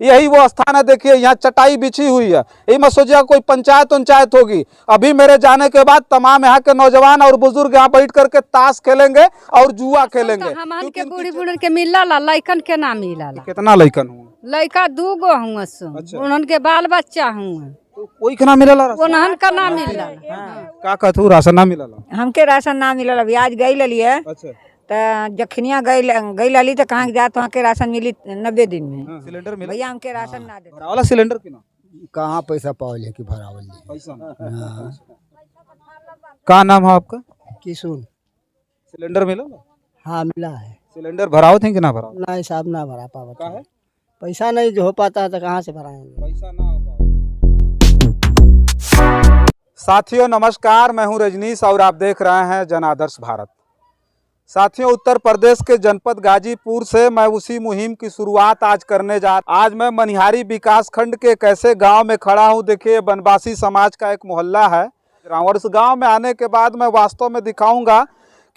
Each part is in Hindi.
यही वो स्थान है। देखिए यहाँ चटाई बिछी हुई है, यही मैं सोचिए कोई पंचायत होगी। अभी मेरे जाने के बाद तमाम यहाँ के नौजवान और बुजुर्ग यहाँ बैठ करके ताश खेलेंगे और जुआ खेलेंगे। हमन के बूढ़ी बूढ़ी के मिलला लइकन के ना मिलला। कितना लइकन हुआ? लइका 2 गो हुआ। अच्छा। उन्हन के बाल बच्चा हुआ, तो कोई के ना मिलला? उन्हन का ना मिलला। का कहतू राशन ना मिलला? हमके राशन ना मिलल। अभी आज गई ललिए अच्छा। तो जखनिया गई लली तो कहाँ जा तो के राशन मिली 90 दिन में। सिलेंडर मिला? भैया हमके राशन ना दे। वाला सिलेंडर की ना कहाँ पैसा पावल है कि भरावल है? पैसा का नाम है आपका? किसुन। सिलेंडर मिला? हाँ मिला है। सिलेंडर भराओ थे कि ना भराओ? नहीं साहब ना भरा पावा। का है? पैसा नहीं जो हो पाता है तो कहाँ से भराएंगे? पैसा ना हो पाओ। साथियों नमस्कार, मैं हूं रजनीश और आप देख रहे हैं जन आदर्श भारत। साथियों उत्तर प्रदेश के जनपद गाजीपुर से मैं उसी मुहिम की शुरुआत आज करने आज मैं मनिहारी विकास खंड के एक ऐसे गांव में खड़ा हूं। देखिए बनवासी समाज का एक मोहल्ला है और इस गांव में आने के बाद मैं वास्तव में दिखाऊंगा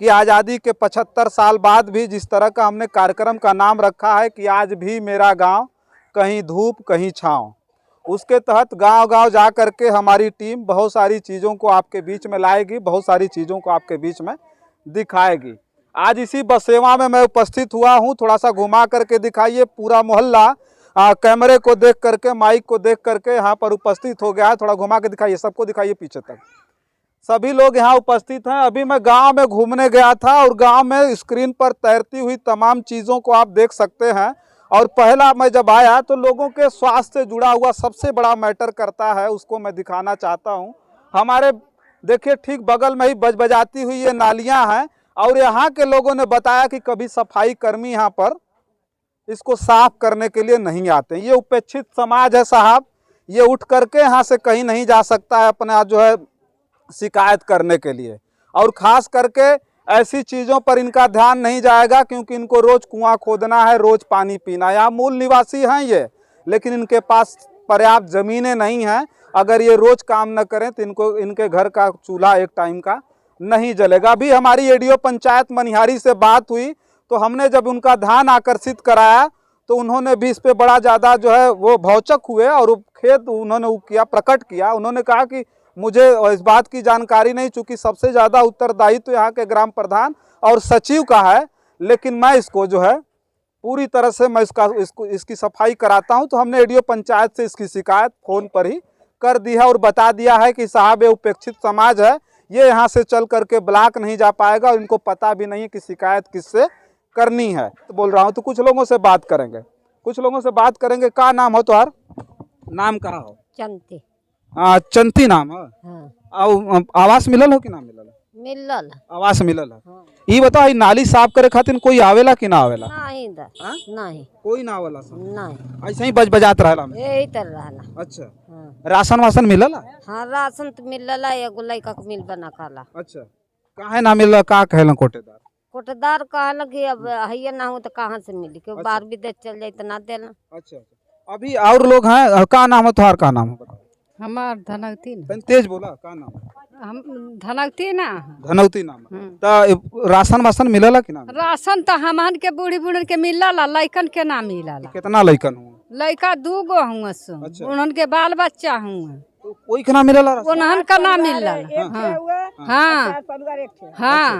कि आज़ादी के 75 साल बाद भी जिस तरह का हमने कार्यक्रम का नाम रखा है कि आज भी मेरा गाँव, कहीं धूप कहीं छाँव, उसके तहत गांव-गांव जा करके हमारी टीम बहुत सारी चीज़ों को आपके बीच में लाएगी, बहुत सारी चीज़ों को आपके बीच में दिखाएगी। आज इसी बस सेवा में मैं उपस्थित हुआ हूं। थोड़ा सा घुमा करके दिखाइए। पूरा मोहल्ला कैमरे को देख करके, माइक को देख करके यहाँ पर उपस्थित हो गया है। थोड़ा घुमा के दिखाइए, सबको दिखाइए पीछे तक। सभी लोग यहाँ उपस्थित हैं। अभी मैं गाँव में घूमने गया था और गाँव में स्क्रीन पर तैरती हुई तमाम चीज़ों को आप देख सकते हैं। और पहला मैं जब आया तो लोगों के स्वास्थ्य से जुड़ा हुआ सबसे बड़ा मैटर करता है, उसको मैं दिखाना चाहता हूं। हमारे देखिए ठीक बगल में ही बजबजाती हुई ये नालियां हैं और यहाँ के लोगों ने बताया कि कभी सफाई कर्मी यहाँ पर इसको साफ करने के लिए नहीं आते। ये उपेक्षित समाज है साहब, ये उठ करके यहाँ से कहीं नहीं जा सकता है अपना जो है शिकायत करने के लिए। और ख़ास करके ऐसी चीज़ों पर इनका ध्यान नहीं जाएगा क्योंकि इनको रोज़ कुआं खोदना है, रोज़ पानी पीना है। यहाँ मूल निवासी हैं ये, लेकिन इनके पास पर्याप्त ज़मीनें नहीं हैं। अगर ये रोज़ काम न करें तो इनके घर का चूल्हा एक टाइम का नहीं जलेगा। अभी हमारी एडीओ पंचायत मनिहारी से बात हुई तो हमने जब उनका ध्यान आकर्षित कराया तो उन्होंने भी इस पर बड़ा ज़्यादा जो है वो भौचक हुए और खेद उन्होंने प्रकट किया। उन्होंने कहा कि मुझे इस बात की जानकारी नहीं, चूँकि सबसे ज़्यादा उत्तरदायित्व तो यहाँ के ग्राम प्रधान और सचिव का है, लेकिन मैं इसको जो है पूरी तरह से मैं इसकी सफाई कराता हूँ। तो हमने एडीओ पंचायत से इसकी शिकायत फ़ोन पर ही कर दी है और बता दिया है कि साहब ये उपेक्षित समाज है, ये यहाँ से चल करके ब्लॉक नहीं जा पाएगा और इनको पता भी नहीं है कि शिकायत किससे करनी है। तो बोल रहा हूँ तो कुछ लोगों से बात करेंगे, का नाम हो तुम्हार? नाम कहाँ हो? चंती। चंती नाम है। हाँ। आवास मिलल हो कि ना मिलल? मिलल आवास मिलल है। हाँ। ये बताओ नाली साफ करे खातिर कोई आवेला कि ना आवेला? नहीं दा, नहीं कोई ना आवेला? नहीं, ऐसे ही बजबजात रहला में? यही तरह रहला। अच्छा। हाँ। राशन वासन मिलल? हाँ राशन तो मिलला, एगो लइका के मिल बना खाला। अच्छा। काहे ना मिलल? का कहलन कोटेदार? कोटेदार कहल कि अब हइये ना हो तो कहाँ से मिली, क्यों बाहर विदेश चल जाए तो ना देना। अच्छा। अभी और लोग हैं, का नाम है तुम्हार? का नाम है बताओ? हमार धनौती ना। तेज बोला, का नाम है? हम धनौती ना। धनौती नाम है। तो राशन वासन मिलला कि ना? राशन तो हमन के बूढ़ी बूढ़ी के मिलला, लइकन के ना मिलला। कितना लइकन हुआ? लइका 2 गो हुआ। अच्छा। उन्हन के बाल बच्चा हुआ, तो कोई के ना मिलला? उन्हन का ना मिलला। हाँ हाँ,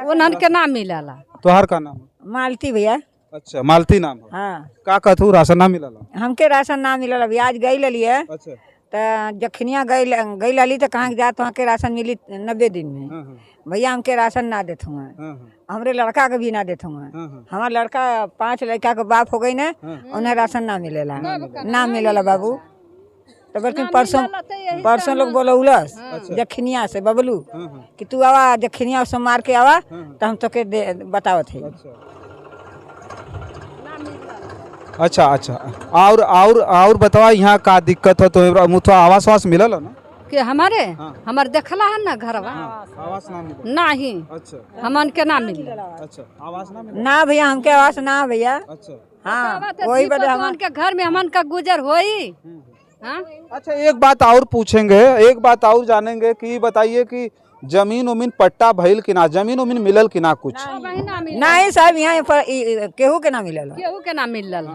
उन्हन के ना मिलला। तोहार का नाम है? मालती भैया। अच्छा, मालती नाम है। हाँ। का कहतू राशन ना मिलला? हमके राशन ना मिलल। अभी आज गई ललिए अच्छा। तो जखनिया गई लली तो कहाँ जा तो के राशन मिली 90 दिन में। भैया हमके राशन ना देते हुए, हमरे लड़का के भी ना देते हुए। हमारा लड़का 5 लड़का के बाप हो गई ना, उन्हें राशन ना मिलेला, ना मिलेला बाबू। तो बल्कि परसों लोग बोलो उलस जखनिया से बबलू कि तू आवा जखनिया से मार के आवा तो हम तो के बतावत है। अच्छा अच्छा। और बतावा यहाँ का दिक्कत हो? तो मुथवा आवास वास मिलल है ना? कि हमारे हमार देखला है ना घरवा। आवास ना मिलल? नहीं। अच्छा। हमन के ना मिलल। अच्छा, आवास ना मिलल? ना भैया हमके आवास ना भैया। अच्छा। हाँ वही बता हमन के घर में हमन का गुजर होई। हाँ? अच्छा, एक बात और पूछेंगे, एक बात और जानेंगे कि बताइए कि जमीन उमीन पट्टा भइल कि ना, जमीन उमीन मिलल कि ना कुछ? नहीं साहब यहाँ पर केहू के ना मिलल। केहू के ना मिलल।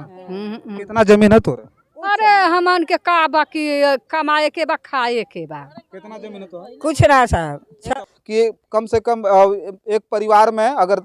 कितना जमीन है तोरे? अरे हमन के का बाकी कमाए के बा खाए के बा। कितना जमीन है तो? कुछ ना साहब। कि कम से कम एक परिवार में अगर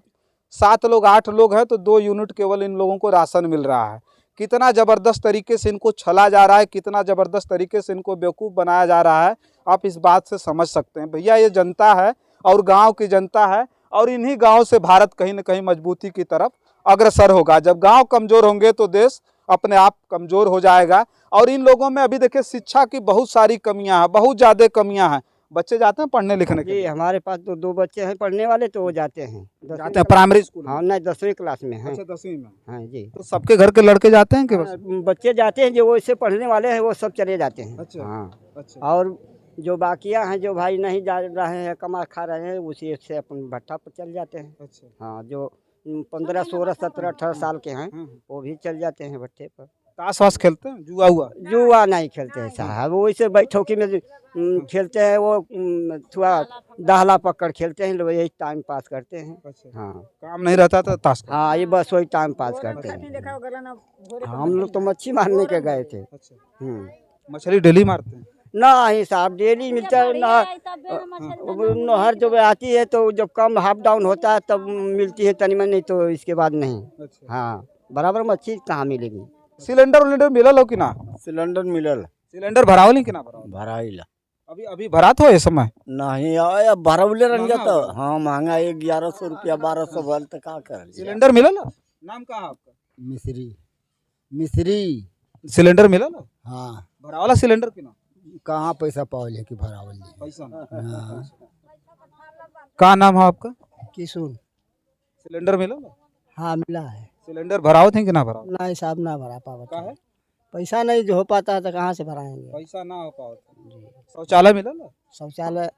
7 लोग 8 लोग हैं तो 2 यूनिट केवल इन लोगों को राशन मिल रहा है। कितना ज़बरदस्त तरीके से इनको छला जा रहा है, कितना ज़बरदस्त तरीके से इनको बेवकूफ़ बनाया जा रहा है, आप इस बात से समझ सकते हैं। भैया ये जनता है और गांव की जनता है, और इन्हीं गांव से भारत कहीं न कहीं मजबूती की तरफ अग्रसर होगा। जब गांव कमज़ोर होंगे तो देश अपने आप कमज़ोर हो जाएगा। और इन लोगों में अभी देखिए शिक्षा की बहुत सारी कमियां हैं, बहुत ज़्यादा कमियां हैं। बच्चे जाते हैं पढ़ने लिखने के जी लिए? हमारे पास तो 2 बच्चे हैं पढ़ने वाले, तो वो जाते हैं जाते हैं प्राइमरी स्कूल? हाँ नहीं 10वीं क्लास में हैं। अच्छा 10वीं में। हाँ जी। तो सबके घर के लड़के जाते हैं कि बस? बच्चे जाते हैं, जो वो इससे पढ़ने वाले हैं वो सब चले जाते हैं। अच्छा। हाँ। अच्छा। और जो बाकिया हैं, जो भाई नहीं जा रहे हैं, कमा खा रहे हैं, उसी से अपन भट्टा पर चल जाते हैं। अच्छा। हाँ, जो 15, 16, 17, 18 साल के हैं वो भी चल जाते हैं भट्टे पर। ताश वाश खेलते हैं? जुआ हुआ? जुआ नहीं खेलते हैं साहब, वो इसे बैठोकी में खेलते हैं, वो थोड़ा दाहला पकड़ खेलते हैं, लोग यही टाइम पास करते हैं। अच्छा। हाँ, काम नहीं रहता था ताश का? हाँ ये बस वही टाइम पास करते हैं। हम लोग तो मच्छी मारने के गए थे। मछली डेली मारते हैं? नहीं साहब, डेली मिलता है ना, नहर जब आती है तो जब कम हाफ डाउन होता है तब मिलती है तनी मनी, तो इसके बाद नहीं। हाँ, बराबर मच्छी कहाँ मिलेगी। सिलेंडर उलेंडर मिलल हो कि ना? सिलेंडर मिलल। सिलेंडर भरावली कि ना भरावली? भराइला अभी अभी भरात हो ये समय? नहीं आया, भरवले रह जाता। हाँ महंगा, 1100 रुपया 1200 भर तो का कर। सिलेंडर मिलल? नाम कहाँ है आपका? मिस्री। सिलेंडर मिलल? हाँ, भरावाला सिलेंडर कि ना? कहाँ पैसा पावल है कि भरावल। पैसा ना? का नाम है आपका? किसुन। सिलेंडर मिलल? हाँ मिला है। सिलेंडर भराओ थे कि ना भराओ? नहीं साहब, ना भरा पावत का है? पैसा नहीं जो हो पाता है तो कहाँ से भराएंगे। पैसा ना हो पाओ। शौचालय मिलल? शौचालय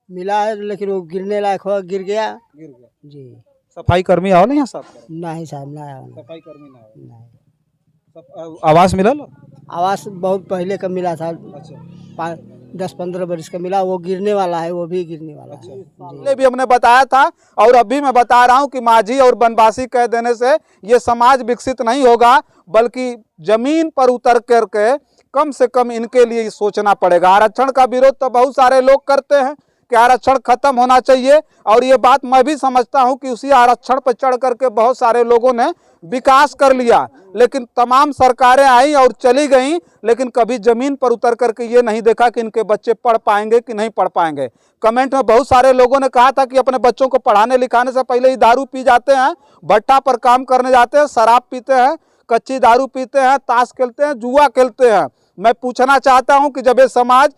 मिला है, लेकिन वो गिरने लायक हो, गिर गया। गिर गया। जी। सफाई कर्मी आओ ना यहाँ साफ करे? नहीं साहब, ना आया। सफाई कर्मी ना आओ। नहीं। आवास मिलल? आवास बहुत पहले का मिला था। अच्छा। 10-15 वर्ष का मिला, वो गिरने वाला है, वो भी गिरने वाला है। पहले भी हमने बताया था और अभी मैं बता रहा हूं कि माझी और बनवासी कह देने से ये समाज विकसित नहीं होगा, बल्कि जमीन पर उतर करके कम से कम इनके लिए सोचना पड़ेगा। आरक्षण का विरोध तो बहुत सारे लोग करते हैं कि आरक्षण खत्म होना चाहिए, और ये बात मैं भी समझता हूं कि उसी आरक्षण पर चढ़ करके बहुत सारे लोगों ने विकास कर लिया, लेकिन तमाम सरकारें आई और चली गईं, लेकिन कभी जमीन पर उतर करके ये नहीं देखा कि इनके बच्चे पढ़ पाएंगे कि नहीं पढ़ पाएंगे। कमेंट में बहुत सारे लोगों ने कहा था कि अपने बच्चों को पढ़ाने लिखाने से पहले ही दारू पी जाते हैं, भट्टा पर काम करने जाते हैं, शराब पीते हैं, कच्ची दारू पीते हैं, ताश खेलते हैं, जुआ खेलते हैं। मैं पूछना चाहता हूं कि जब ये समाज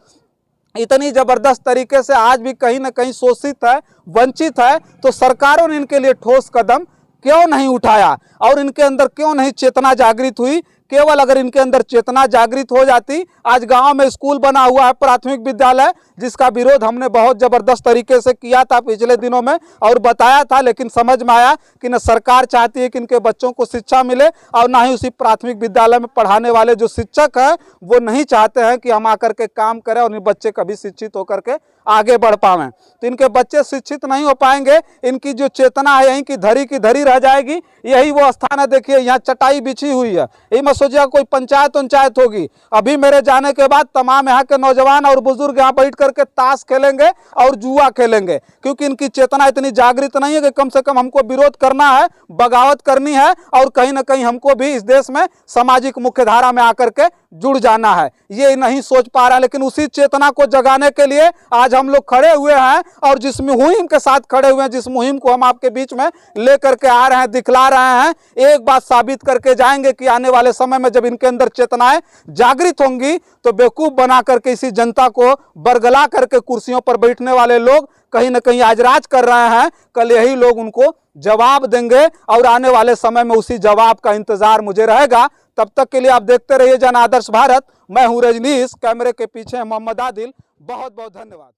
इतनी जबरदस्त तरीके से आज भी कहीं ना कहीं शोषित है, वंचित है, तो सरकारों ने इनके लिए ठोस कदम क्यों नहीं उठाया और इनके अंदर क्यों नहीं चेतना जागृत हुई? केवल अगर इनके अंदर चेतना जागृत हो जाती, आज गांव में स्कूल बना हुआ है, प्राथमिक विद्यालय, जिसका विरोध हमने बहुत जबरदस्त तरीके से किया था पिछले दिनों में और बताया था, लेकिन समझ में आया कि न सरकार चाहती है कि इनके बच्चों को शिक्षा मिले और ना ही उसी प्राथमिक विद्यालय में पढ़ाने वाले जो शिक्षक हैं वो नहीं चाहते हैं कि हम आकर के काम करें और इन बच्चे कभी शिक्षित होकर के आगे बढ़ पाएं। तो इनके बच्चे शिक्षित नहीं हो पाएंगे, इनकी जो चेतना है यहीं की धरी रह जाएगी। यही वो स्थान है, देखिए यहाँ चटाई बिछी हुई है, यही मैं सोचा कोई पंचायत होगी। अभी मेरे जाने के बाद तमाम यहाँ के नौजवान और बुजुर्ग यहाँ बैठ करके ताश खेलेंगे और जुआ खेलेंगे, क्योंकि इनकी चेतना इतनी जागृत नहीं है कि कम से कम हमको विरोध करना है, बगावत करनी है और कहीं ना कहीं हमको भी इस देश में सामाजिक मुख्यधारा में आकर के जुड़ जाना है। ये नहीं सोच पा रहा है, लेकिन उसी चेतना को जगाने के लिए आज हम लोग खड़े हुए हैं और जिस मुहिम के साथ खड़े हुए हैं, जिस मुहिम को हम आपके बीच में लेकर के आ रहे हैं, दिखला रहे हैं, एक बात साबित करके जाएंगे कि आने वाले समय में जब इनके अंदर चेतनाएं जागृत होंगी तो बेवकूफ बना करके इसी जनता को बरगला करके कुर्सियों पर बैठने वाले लोग कहीं ना कहीं आज राज कर रहे हैं, कल यही लोग उनको जवाब देंगे और आने वाले समय में उसी जवाब का इंतजार मुझे रहेगा। तब तक के लिए आप देखते रहिए जन आदर्श भारत। मैं हूं रजनीश, कैमरे के पीछे मोहम्मद आदिल। बहुत बहुत धन्यवाद।